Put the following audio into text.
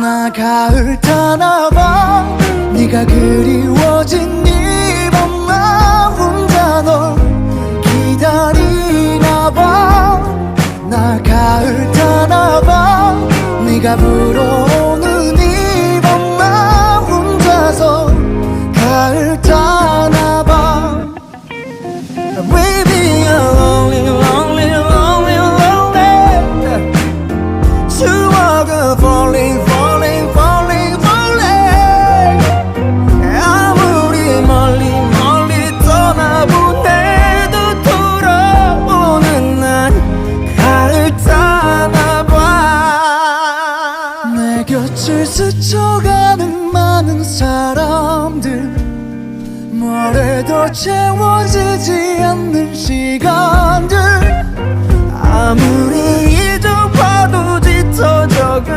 나 가을 타나봐. 네가 그리워진 이 밤 나 혼자 널 기다리나봐. 나 가을 타나봐. 네가 불어오는 이 밤 나 혼자서 가을 타나봐. Baby you're lonely lonely lonely lonely. 추억은 falling falling falling falling. 아무리 멀리 멀리 떠나보내도 돌아오는 난 가을 타나봐. 내 곁을 스쳐가는 많은 사람들, 뭐래도 채워지지 않는 시간들. 아무리